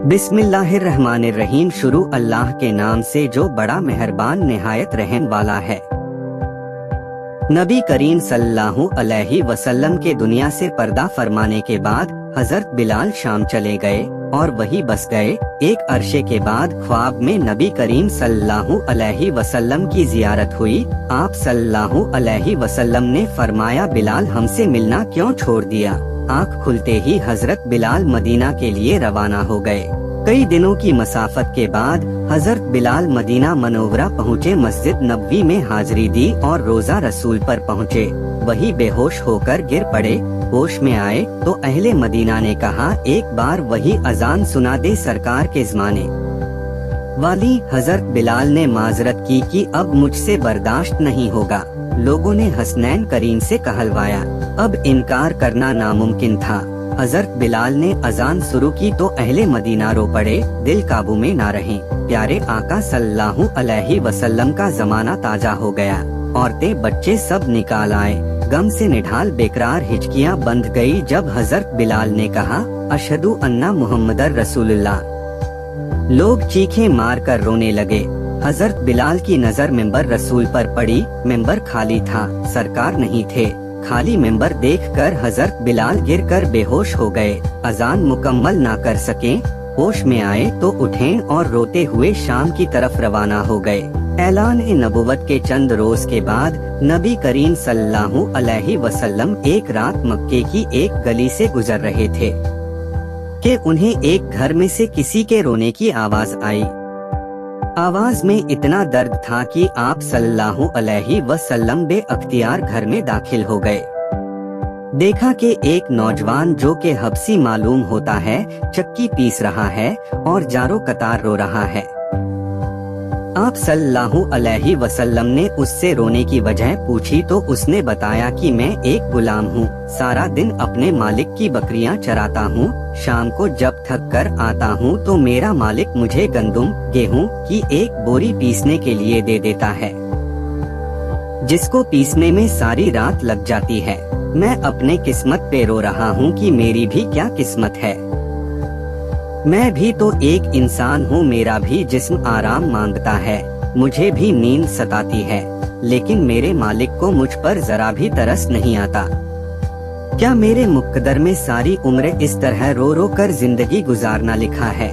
बिस्मिल्लाहिर्रहमानिर्रहीम। शुरू अल्लाह के नाम से जो बड़ा मेहरबान निहायत रहम वाला है। नबी करीम सल्लल्लाहु अलैहि वसल्लम के दुनिया से पर्दा फरमाने के बाद हजरत बिलाल शाम चले गए और वही बस गए। एक अरसे के बाद ख्वाब में नबी करीम सल्लल्लाहु अलैहि वसल्लम की जियारत हुई। आप सल्लल्लाहु अलैहि वसल्लम ने फरमाया, बिलाल हमसे मिलना क्यों छोड़ दिया? आँख खुलते ही हजरत बिलाल मदीना के लिए रवाना हो गए। कई दिनों की मसाफत के बाद हजरत बिलाल मदीना मनोवरा पहुँचे। मस्जिद नबवी में हाजिरी दी और रोजा रसूल पर पहुँचे। वही बेहोश होकर गिर पड़े। होश में आए तो अहले मदीना ने कहा, एक बार वही अजान सुना दे सरकार के ज़माने वाली। हजरत बिलाल ने माजरत की कि अब मुझसे बर्दाश्त नहीं होगा। लोगों ने हसनैन करीम से कहलवाया। अब इनकार करना नामुमकिन था। हजरत बिलाल ने अजान शुरू की तो अहले मदीना रो पड़े, दिल काबू में ना रहे। प्यारे आका सल्लल्लाहु अलैहि वसल्लम का जमाना ताजा हो गया। औरतें बच्चे सब निकाल आए। गम से निढाल बेकरार हिचकियां बंध गई जब हजरत बिलाल ने कहा, अशहदु अन्ना मुहम्मदर रसूलुल्लाह। लोग चीखें मार कर रोने लगे। हजरत बिलाल की नजर मिंबर रसूल पर पड़ी। मिंबर खाली था, सरकार नहीं थे। खाली मिंबर देखकर हजरत बिलाल गिरकर बेहोश हो गए। अजान मुकम्मल ना कर सके। होश में आए तो उठे और रोते हुए शाम की तरफ रवाना हो गए। ऐलान नबुवत के चंद रोज के बाद नबी करीम सल्लल्लाहु अलैहि वसल्लम एक रात मक्के की एक गली से गुजर रहे थे कि उन्हें एक घर में से किसी के रोने की आवाज आई। आवाज में इतना दर्द था कि आप सल्लल्लाहु अलैहि वसल्लम बेअख्तियार घर में दाखिल हो गए। देखा कि एक नौजवान जो के हबसी मालूम होता है चक्की पीस रहा है और जारो कतार रो रहा है। आप सल्लल्लाहु अलैहि वसल्लम ने उससे रोने की वजह पूछी तो उसने बताया कि मैं एक गुलाम हूँ, सारा दिन अपने मालिक की बकरियाँ चराता हूँ। शाम को जब थक कर आता हूँ तो मेरा मालिक मुझे गंदुम गेहूँ की एक बोरी पीसने के लिए दे देता है, जिसको पीसने में सारी रात लग जाती है। मैं अपने किस्मत पे रो रहा हूँ कि मेरी भी क्या किस्मत है। मैं भी तो एक इंसान हूँ, मेरा भी जिस्म आराम मांगता है, मुझे भी नींद सताती है, लेकिन मेरे मालिक को मुझ पर जरा भी तरस नहीं आता। क्या मेरे मुक़द्दर में सारी उम्र इस तरह रो रो कर जिंदगी गुजारना लिखा है?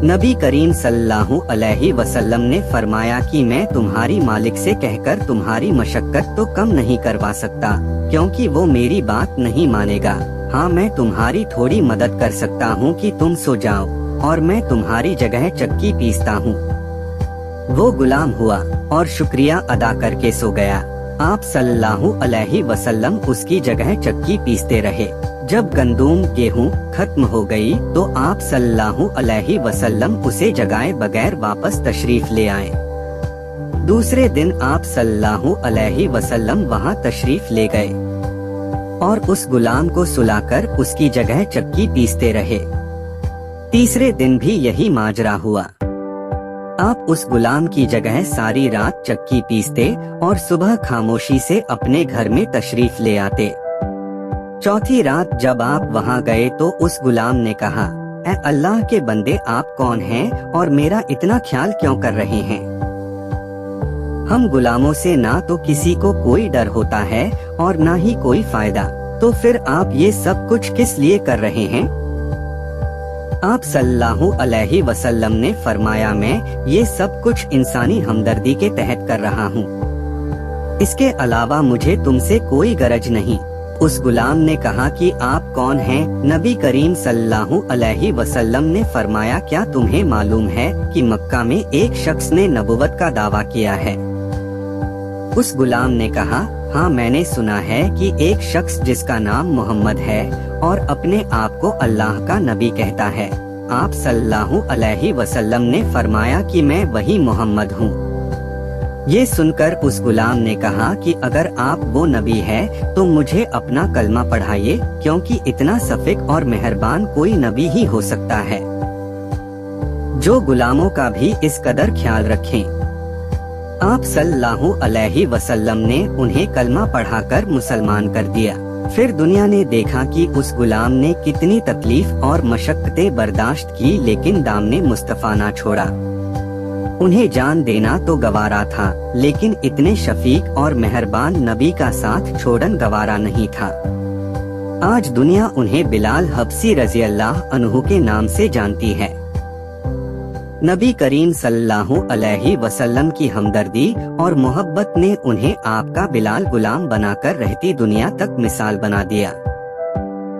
नबी करीम सल्लल्लाहु अलैहि वसल्लम ने फरमाया कि मैं तुम्हारी मालिक से कहकर तुम्हारी मशक्कत तो कम नहीं करवा सकता, क्योंकि वो मेरी बात नहीं मानेगा। हाँ, मैं तुम्हारी थोड़ी मदद कर सकता हूँ कि तुम सो जाओ और मैं तुम्हारी जगह चक्की पीसता हूँ। वो गुलाम हुआ और शुक्रिया अदा करके सो गया। आप सल्लल्लाहु अलैहि वसल्लम उसकी जगह चक्की पीसते रहे। जब गंदुम गेहूँ खत्म हो गई तो आप सल्लल्लाहु अलैहि वसल्लम उसे जगाए बगैर वापस तशरीफ ले आए। दूसरे दिन आप सल्लल्लाहु अलैहि वसल्लम वहाँ तशरीफ ले गए और उस गुलाम को सुलाकर उसकी जगह चक्की पीसते रहे। तीसरे दिन भी यही माजरा हुआ। आप उस गुलाम की जगह सारी रात चक्की पीसते और सुबह खामोशी से अपने घर में तशरीफ ले आते। चौथी रात जब आप वहां गए तो उस गुलाम ने कहा, ऐ अल्लाह के बंदे, आप कौन हैं और मेरा इतना ख्याल क्यों कर रहे हैं? हम गुलामों से ना तो किसी को कोई डर होता है और ना ही कोई फायदा, तो फिर आप ये सब कुछ किस लिए कर रहे हैं? आप सल्लल्लाहु अलैहि वसल्लम ने फरमाया, मैं ये सब कुछ इंसानी हमदर्दी के तहत कर रहा हूँ, इसके अलावा मुझे तुमसे कोई गरज नहीं। उस गुलाम ने कहा कि आप कौन हैं? नबी करीम सल्लल्लाहु अलैहि वसल्लम ने फरमाया, क्या तुम्हें मालूम है कि मक्का में एक शख्स ने नबुवत का दावा किया है? उस गुलाम ने कहा, हाँ, मैंने सुना है कि एक शख्स जिसका नाम मोहम्मद है और अपने आप को अल्लाह का नबी कहता है। आप सल्लल्लाहु अलैहि वसल्लम ने फरमाया कि मैं वही मोहम्मद हूँ। ये सुनकर उस गुलाम ने कहा कि अगर आप वो नबी है तो मुझे अपना कलमा पढ़ाइए, क्योंकि इतना सफिक और मेहरबान कोई नबी ही हो सकता है जो गुलामों का भी इस कदर ख्याल रखें। आप सल्लल्लाहु अलैहि वसल्लम ने उन्हें कलमा पढ़ाकर मुसलमान कर दिया। फिर दुनिया ने देखा कि उस गुलाम ने कितनी तकलीफ और मशक्कतें बर्दाश्त की, लेकिन दामने मुस्तफा ना छोड़ा। उन्हें जान देना तो गवारा था, लेकिन इतने शफीक और मेहरबान नबी का साथ छोड़न गवारा नहीं था। आज दुनिया उन्हें बिलाल हबसी रजी अल्लाह अन्हु के नाम से जानती है। नबी करीम सल्लल्लाहु अलैहि वसल्लम की हमदर्दी और मोहब्बत ने उन्हें आपका बिलाल गुलाम बनाकर रहती दुनिया तक मिसाल बना दिया।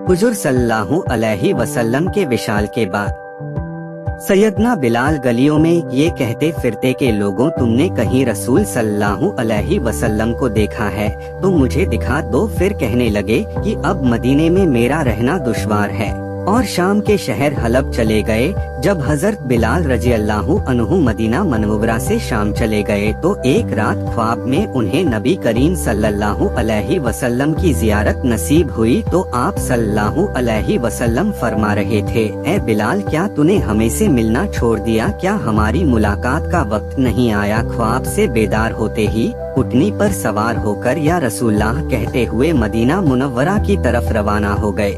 हुजूर सल्लल्लाहु अलैहि वसल्लम के विशाल के बाद सैयदना बिलाल गलियों में ये कहते फिरते कि लोगों, तुमने कहीं रसूल सल्लल्लाहु अलैहि वसल्लम को देखा है तो मुझे दिखा दो। फिर कहने लगे कि अब मदीने में मेरा रहना दुश्वार है, और शाम के शहर हलब चले गए। जब हजरत बिलाल रजी अल्लाहु अन्हु मदीना मनव्वरा से शाम चले गए तो एक रात ख्वाब में उन्हें नबी करीम सल्लल्लाहु अलैहि वसल्लम की जियारत नसीब हुई। तो आप सल्लल्लाहु अलैहि वसल्लम फरमा रहे थे, ए बिलाल, क्या तूने हमें से मिलना छोड़ दिया? क्या हमारी मुलाकात का वक्त नहीं आया? ख्वाब से बेदार होते ही उठनी पर सवार होकर या रसूलल्लाह कहते हुए मदीना मुनव्वरा की तरफ रवाना हो गए।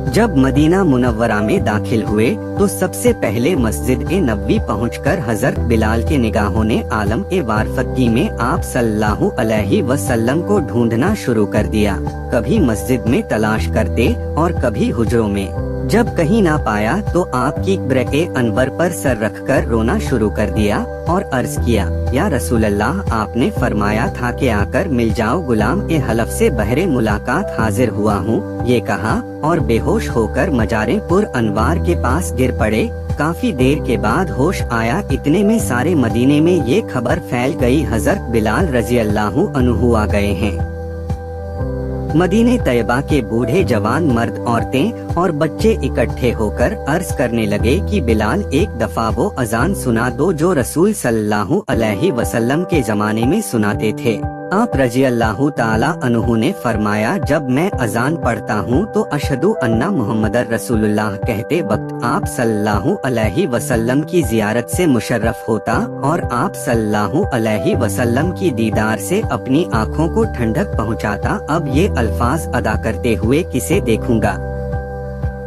जब मदीना मुनव्वरा में दाखिल हुए तो सबसे पहले मस्जिद ए नबवी पहुंचकर हजरत बिलाल के निगाहों ने आलम ए वारफकी में आप सल्लल्लाहु अलैहि वसल्लम को ढूंढना शुरू कर दिया। कभी मस्जिद में तलाश करते और कभी हुजरों में। जब कहीं ना पाया तो आपकी ब्रे अनवर पर सर रखकर रोना शुरू कर दिया और अर्ज किया, या रसूल अल्लाह, आपने फरमाया था कि आकर मिल जाओ। गुलाम ए हलफ से बहरे मुलाकात हाजिर हुआ हूँ, ये कहा और बेहोश होकर मजारे पुर अनवार के पास गिर पड़े। काफी देर के बाद होश आया, इतने में सारे मदीने में ये खबर फैल गई, हजरत बिलाल रजी अल्लाहु अन्हु आ गए हैं। मदीने तैयबा के बूढ़े जवान मर्द, औरतें और बच्चे इकट्ठे होकर अर्ज करने लगे कि बिलाल, एक दफा वो अजान सुना दो जो रसूल सल्लल्लाहु अलैहि वसल्लम के जमाने में सुनाते थे। आप रजी अल्लाहु ताला अन्हु ने फरमाया, जब मैं अजान पढ़ता हूँ तो अशहदु अन्ना मुहम्मदर रसूलुल्लाह कहते वक्त आप सल्लल्लाहु अलैहि वसल्लम की जियारत से मुशर्रफ होता और आप सल्लल्लाहु अलैहि वसल्लम की दीदार से अपनी आँखों को ठंडक पहुँचाता। अब ये अल्फाज अदा करते हुए किसे देखूंगा?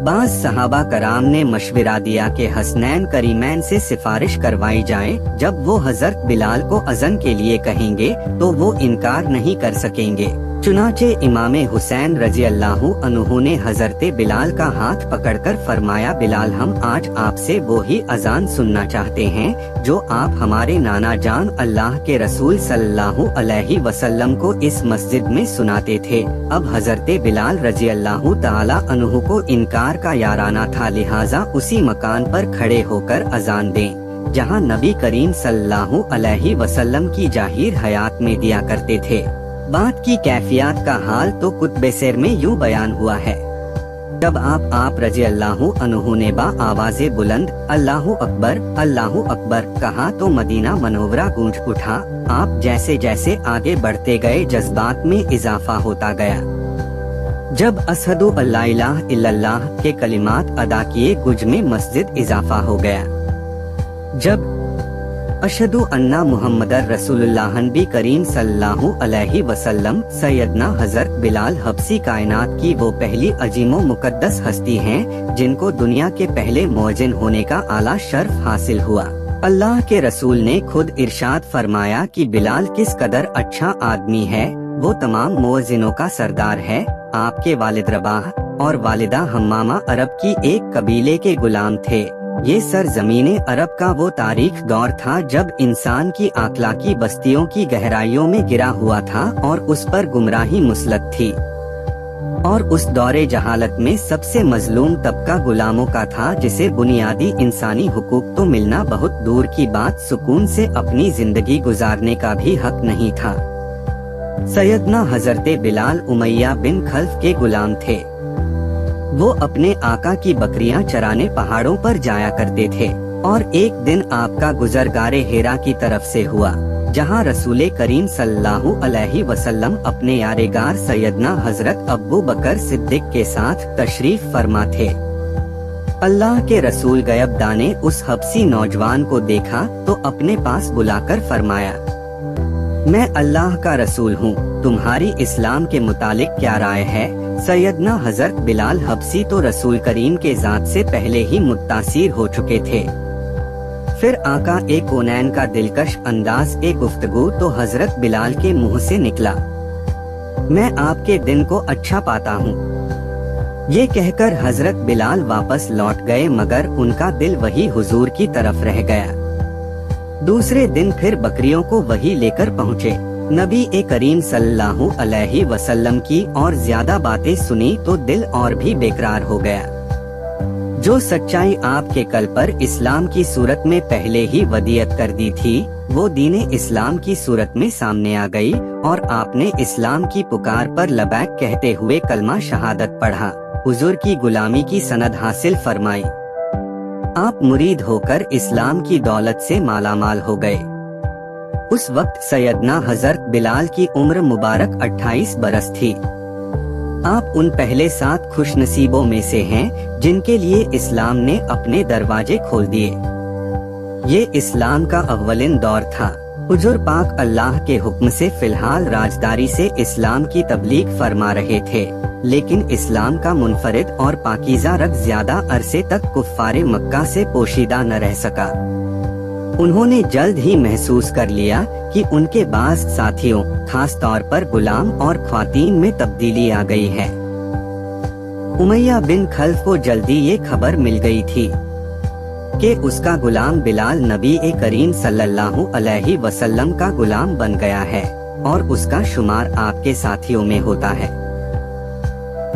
बाज़ सहाबा कराम ने मशविरा दिया कि हसनैन करीमैन से सिफारिश करवाई जाए। जब वो हजरत बिलाल को अज़न के लिए कहेंगे तो वो इनकार नहीं कर सकेंगे। चुनाचे इमाम हुसैन रजी अल्लाहु अन्हु ने हजरत बिलाल का हाथ पकड़कर फरमाया, बिलाल, हम आज आपसे वो ही अजान सुनना चाहते हैं जो आप हमारे नाना जान अल्लाह के रसूल सल्लल्लाहु अलैहि वसल्लम को इस मस्जिद में सुनाते थे। अब हजरत बिलाल रजी अल्लाहु ताला अन्हु को इनकार का याराना था, लिहाजा उसी मकान पर खड़े होकर अजान दें जहां नबी करीम सल्लल्लाहु अलैहि वसल्लम की जाहिर हयात में दिया करते थे। बात की कैफियत का हाल तो कुतबे सिर में यूं बयान हुआ है। जब आप रजी अल्लाहु अन्हु ने बा आवाज़े बुलंद अल्लाहु अकबर कहा तो मदीना मनोवरा गूंज उठा। आप जैसे जैसे आगे बढ़ते गए जज्बात में इजाफा होता गया। जब अशहदु अल्ला इलाहा इल्लल्लाह के कलिमात अदा किए गुज में मस्जिद इजाफा हो गया। जब अशहदु अन्ना मुहम्मदर रसूलुल्लाह नबी करीम सल्लल्लाहु अलैहि वसल्लम सैयदना हजरत बिलाल हबसी कायनात की वो पहली अजीमो मुकद्दस हस्ती हैं जिनको दुनिया के पहले मुअज्जिन होने का आला शर्फ हासिल हुआ। अल्लाह के रसूल ने खुद इरशाद फरमाया कि बिलाल किस कदर अच्छा आदमी है, वो तमाम मुअज्जिनों का सरदार है। आपके वालिद रबाह और वालिदा हम्मामा अरब की एक कबीले के गुलाम थे। ये सरजमीने अरब का वो तारीख दौर था जब इंसान की अखलाकी बस्तियों की गहराइयों में गिरा हुआ था और उस पर गुमराही मुसलत थी। और उस दौरे जहालत में सबसे मजलूम तबका गुलामों का था, जिसे बुनियादी इंसानी हुकूक तो मिलना बहुत दूर की बात, सुकून से अपनी जिंदगी गुजारने का भी हक नहीं था। सैयदना हजरत बिलाल उमैया बिन खल्फ के गुलाम थे। वो अपने आका की बकरियां चराने पहाड़ों पर जाया करते थे और एक दिन आपका गुजरगारे हेरा की तरफ से हुआ, जहां रसूले करीम सल्लल्लाहु अलैहि वसल्लम अपने यारेगार सैयदना हजरत अब्बू बकर सिद्दीक के साथ तशरीफ फरमा थे। अल्लाह के रसूल गयबदा ने उस हबसी नौजवान को देखा तो अपने पास बुलाकर फरमाया, मैं अल्लाह का रसूल हूँ, तुम्हारी इस्लाम के मुतालिक क्या राय है? सैयदना हजरत बिलाल हबसी तो रसूल करीम के ज़ात से पहले ही मुत्तासिर हो चुके थे। फिर आका ए कोनैन का दिलकश अंदाज ए गुफ्तगू तो हजरत बिलाल के मुंह से निकला, मैं आपके दिन को अच्छा पाता हूँ। ये कहकर हजरत बिलाल वापस लौट गए, मगर उनका दिल वही हुजूर की तरफ रह गया। दूसरे दिन फिर बकरियों को वही लेकर पहुँचे। नबी ए करीम सल्लल्लाहु अलैहि वसल्लम की और ज्यादा बातें सुनी तो दिल और भी बेकरार हो गया। जो सच्चाई आपके कल पर इस्लाम की सूरत में पहले ही वदियत कर दी थी, वो दीने इस्लाम की सूरत में सामने आ गई और आपने इस्लाम की पुकार पर लबैक कहते हुए कलमा शहादत पढ़ा, हुजूर की गुलामी की सनद हासिल फरमाई। आप मुरीद होकर इस्लाम की दौलत से मालामाल हो गए। उस वक्त सैयदना हजरत बिलाल की उम्र मुबारक 28 बरस थी। आप उन पहले 7 खुशनसीबों में से हैं जिनके लिए इस्लाम ने अपने दरवाजे खोल दिए। ये इस्लाम का अव्वलिन दौर था। हुजूर पाक अल्लाह के हुक्म से फिलहाल राजदारी से इस्लाम की तबलीग फरमा रहे थे, लेकिन इस्लाम का मुनफरिद और पाकीज़ा रंग ज्यादा अरसे तक कुफ्फारे मक्का से पोशीदा न रह सका। उन्होंने जल्द ही महसूस कर लिया कि उनके बाज़ साथियों, खास तौर पर गुलाम और ख्वातीन में तब्दीली आ गई है। उमैया बिन खल्फ को जल्दी ये खबर मिल गई थी कि उसका गुलाम बिलाल नबी ए करीम सल्लल्लाहु अलैहि वसल्लम का गुलाम बन गया है और उसका शुमार आपके साथियों में होता है।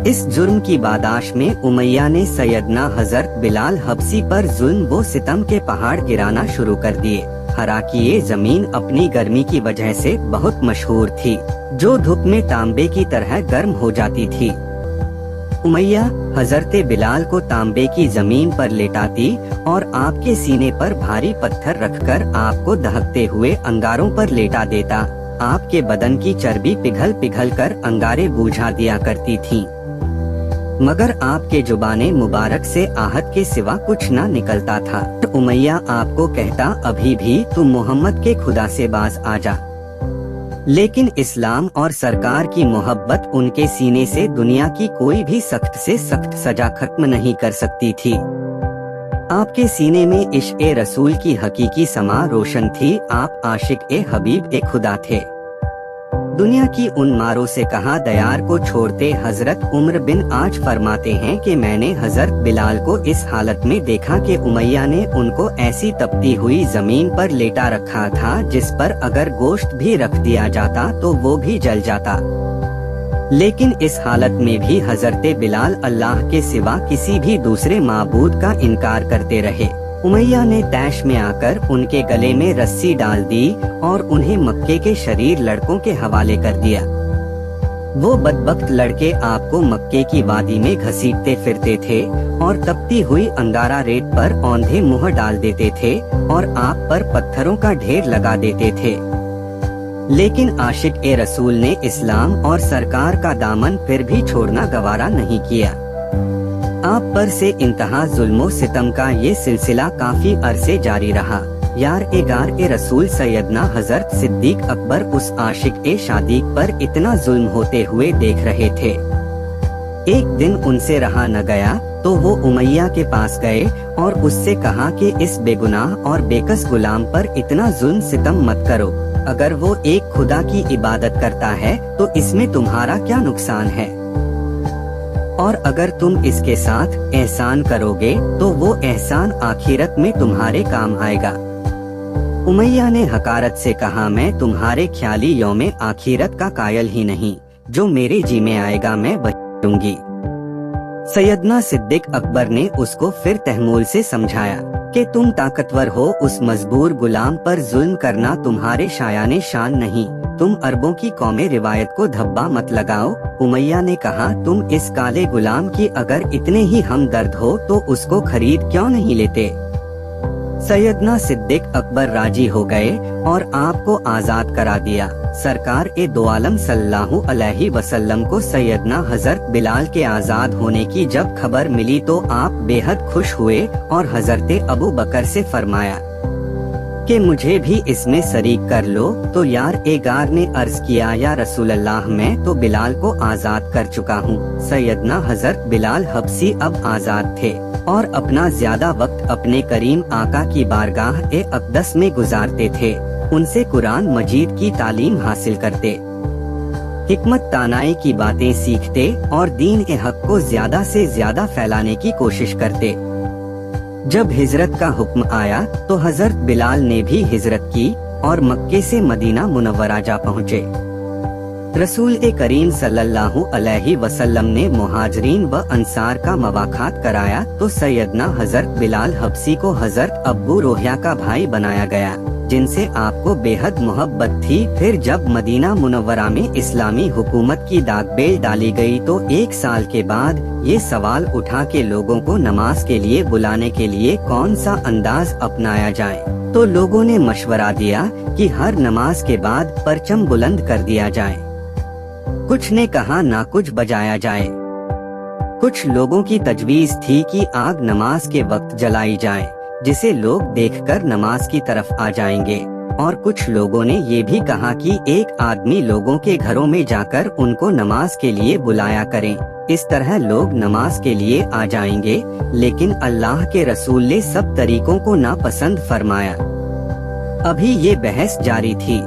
इस जुर्म की बादाश में उमैया ने सैयदना हजरत बिलाल हबसी पर जुल्म व सितम के पहाड़ गिराना शुरू कर दिए। हालांकि ये जमीन अपनी गर्मी की वजह से बहुत मशहूर थी, जो धूप में तांबे की तरह गर्म हो जाती थी। उमैया हजरत बिलाल को तांबे की जमीन पर लेटाती और आपके सीने पर भारी पत्थर रखकर आपको दहकते हुए अंगारों पर लेटा देता। आपके बदन की चर्बी पिघल पिघल कर अंगारे बुझा दिया करती थी, मगर आपके जुबाने मुबारक से आहत के सिवा कुछ न निकलता था। तो उमैया आपको कहता, अभी भी तुम मोहम्मद के खुदा से बाज आ जा। लेकिन इस्लाम और सरकार की मोहब्बत उनके सीने से दुनिया की कोई भी सख्त से सख्त सजा खत्म नहीं कर सकती थी। आपके सीने में इश्क़-ए रसूल की हकीकी समा रोशन थी। आप आशिक ए हबीब ए खुदा थे। दुनिया की उन मारों से कहा दयार को छोड़ते हजरत उमर बिन आज फरमाते हैं कि मैंने हजरत बिलाल को इस हालत में देखा कि उमैया ने उनको ऐसी तपती हुई जमीन पर लेटा रखा था जिस पर अगर गोश्त भी रख दिया जाता तो वो भी जल जाता। लेकिन इस हालत में भी हजरत बिलाल अल्लाह के सिवा किसी भी दूसरे माबूद का इनकार करते रहे। उमैया ने तैश में आकर उनके गले में रस्सी डाल दी और उन्हें मक्के के शरीर लड़कों के हवाले कर दिया। वो बदबख्त लड़के आपको मक्के की वादी में घसीटते फिरते थे और तपती हुई अंगारा रेत पर औंधे मुंह डाल देते थे और आप पर पत्थरों का ढेर लगा देते थे। लेकिन आशिक ए रसूल ने इस्लाम और सरकार का दामन फिर भी छोड़ना गवारा नहीं किया। आप पर से इंतहा जुल्मो सितम का ये सिलसिला काफी अरसे जारी रहा। यार ए गार ए रसूल सैयदना हजरत सिद्दीक अकबर उस आशिक ए शादीक पर इतना जुल्म होते हुए देख रहे थे। एक दिन उनसे रहा न गया तो वो उमैया के पास गए और उससे कहा कि इस बेगुनाह और बेकस गुलाम पर इतना जुल्म सितम मत करो। अगर वो एक खुदा की इबादत करता है तो इसमें तुम्हारा क्या नुकसान है, और अगर तुम इसके साथ एहसान करोगे तो वो एहसान आखिरत में तुम्हारे काम आएगा। उमैया ने हकारत से कहा, मैं तुम्हारे ख्याली यौमे आखिरत का कायल ही नहीं, जो मेरे जी में आएगा मैं वही दूंगी। सैयदना सिद्दीक अकबर ने उसको फिर तहमूल से समझाया कि तुम ताकतवर हो, उस मजबूर गुलाम पर जुल्म करना तुम्हारे शायाने शान नहीं। तुम अरबों की कौमे रिवायत को धब्बा मत लगाओ। उमैया ने कहा, तुम इस काले गुलाम की अगर इतने ही हमदर्द हो तो उसको खरीद क्यों नहीं लेते। सैयदना सिद्दीक अकबर राजी हो गए और आपको आजाद करा दिया। सरकार ए दो आलम सल्लल्लाहु अलैहि वसल्लम को सैयदना हजरत बिलाल के आजाद होने की जब खबर मिली तो आप बेहद खुश हुए और हजरत अबू बकर से फरमाया, کہ مجھے بھی اس میں شریک کر لو، تو یار ایگار نے عرض کیا یا رسول اللہ میں تو بلال کو آزاد کر چکا ہوں۔ سیدنا حضرت بلال حبشی اب آزاد تھے اور اپنا زیادہ وقت اپنے کریم آقا کی بارگاہ اقدس میں گزارتے تھے، ان سے قرآن مجید کی تعلیم حاصل کرتے، حکمت دانائی کی باتیں سیکھتے اور دین حق کو زیادہ سے زیادہ پھیلانے کی کوشش کرتے۔ جب ہجرت کا حکم آیا تو حضرت بلال نے بھی ہجرت کی اور مکے سے مدینہ منورہ جا پہنچے۔ رسول کریم صلی اللہ علیہ وسلم نے مہاجرین و انصار کا مواخات کرایا تو سیدنا حضرت بلال حبشی کو حضرت ابو روحیہ کا بھائی بنایا گیا، جن سے آپ کو بے حد محبت تھی۔ پھر جب مدینہ منورہ میں اسلامی حکومت کی داغ بیل ڈالی گئی تو 1 سال کے بعد یہ سوال اٹھا کہ لوگوں کو نماز کے لیے بلانے کے لیے کون سا انداز اپنایا جائے، تو لوگوں نے مشورہ دیا کہ ہر نماز کے بعد پرچم بلند کر دیا جائے۔ کچھ نے کہا نہ کچھ بجایا جائے، کچھ لوگوں کی تجویز تھی کہ آگ نماز کے وقت جلائی جائے جسے لوگ دیکھ کر نماز کی طرف آ جائیں گے، اور کچھ لوگوں نے یہ بھی کہا کہ ایک آدمی لوگوں کے گھروں میں جا کر ان کو نماز کے لیے بلایا کریں، اس طرح لوگ نماز کے لیے آ جائیں گے۔ لیکن اللہ کے رسول نے سب طریقوں کو ناپسند فرمایا۔ ابھی یہ بحث جاری تھی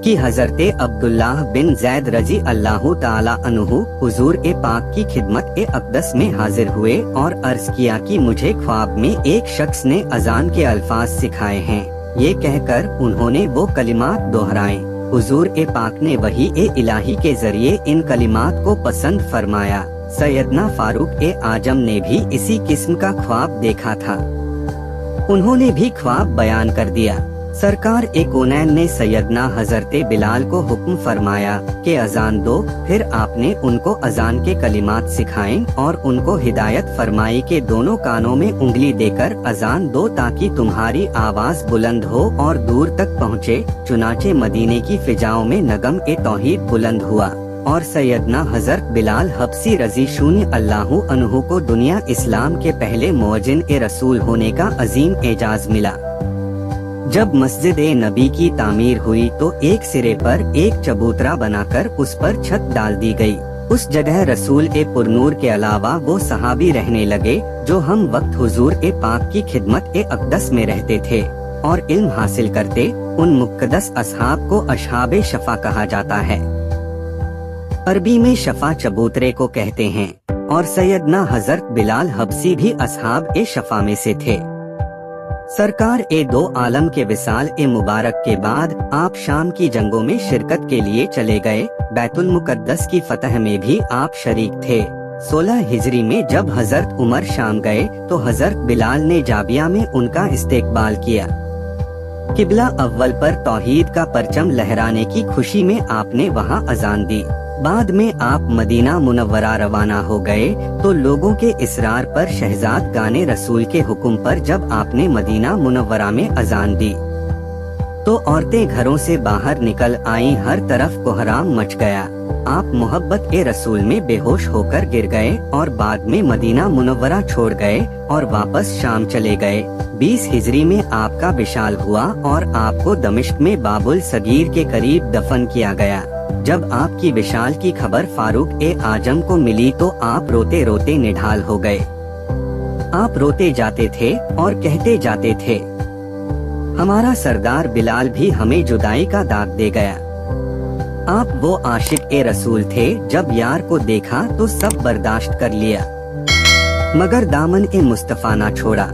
کہ حضرت عبداللہ بن زید رضی اللہ تعالی عنہ حضور پاک کی خدمت اقدس میں حاضر ہوئے اور عرض کیا کہ مجھے خواب میں ایک شخص نے اذان کے الفاظ سکھائے ہیں، یہ کہہ کر انہوں نے وہ کلمات دہرائے۔ حضور پاک نے وحی الہی کے ذریعے ان کلمات کو پسند فرمایا۔ سیدنا فاروق اعظم نے بھی اسی قسم کا خواب دیکھا تھا، انہوں نے بھی خواب بیان کر دیا۔ سرکار کونین نے سیدنا حضرت بلال کو حکم فرمایا کہ اذان دو، پھر آپ نے ان کو اذان کے کلمات سکھائیں اور ان کو ہدایت فرمائی کہ دونوں کانوں میں انگلی دے کر اذان دو تاکہ تمہاری آواز بلند ہو اور دور تک پہنچے۔ چنانچہ مدینے کی فضاؤں میں نغم توحید بلند ہوا اور سیدنا حضرت بلال حبشی رضی اللہ عنہ کو دنیا اسلام کے پہلے مؤذن رسول ہونے کا عظیم اعزاز ملا۔ جب مسجد نبی کی تعمیر ہوئی تو ایک سرے پر ایک چبوترا بنا کر اس پر چھت ڈال دی گئی۔ اس جگہ رسول پرنور کے علاوہ وہ صحابی رہنے لگے جو ہم وقت حضور پاک کی خدمت اقدس میں رہتے تھے اور علم حاصل کرتے۔ ان مقدس اصحاب کو اصحاب شفا کہا جاتا ہے، عربی میں شفا چبوترے کو کہتے ہیں، اور سیدنا حضرت بلال حبشی بھی اصحاب شفا میں سے تھے۔ سرکار دو عالم کے وصال مبارک کے بعد آپ شام کی جنگوں میں شرکت کے لیے چلے گئے۔ بیت المقدس کی فتح میں بھی آپ شریک تھے۔ 16 ہجری میں جب حضرت عمر شام گئے تو حضرت بلال نے جابیہ میں ان کا استقبال کیا۔ قبلہ اول پر توحید کا پرچم لہرانے کی خوشی میں آپ نے وہاں اذان دی۔ بعد میں آپ مدینہ منورہ روانہ ہو گئے تو لوگوں کے اصرار پر شہزاد گانے رسول کے حکم پر جب آپ نے مدینہ منورہ میں اذان دی تو عورتیں گھروں سے باہر نکل آئیں، ہر طرف کوہرام مچ گیا۔ آپ محبت رسول میں بے ہوش ہو کر گر گئے اور بعد میں مدینہ منورہ چھوڑ گئے اور واپس شام چلے گئے۔ 20 ہجری میں آپ کا وصال ہوا اور آپ کو دمشق میں باب الصغیر کے قریب دفن کیا گیا۔ جب آپ کی وصال کی خبر فاروق اعظم کو ملی تو آپ روتے روتے نڈھال ہو گئے۔ آپ روتے جاتے تھے اور کہتے جاتے تھے، ہمارا سردار بلال بھی ہمیں جدائی کا داغ دے گیا۔ آپ وہ عاشق رسول تھے، جب یار کو دیکھا تو سب برداشت کر لیا مگر دامن مصطفیٰ نہ چھوڑا۔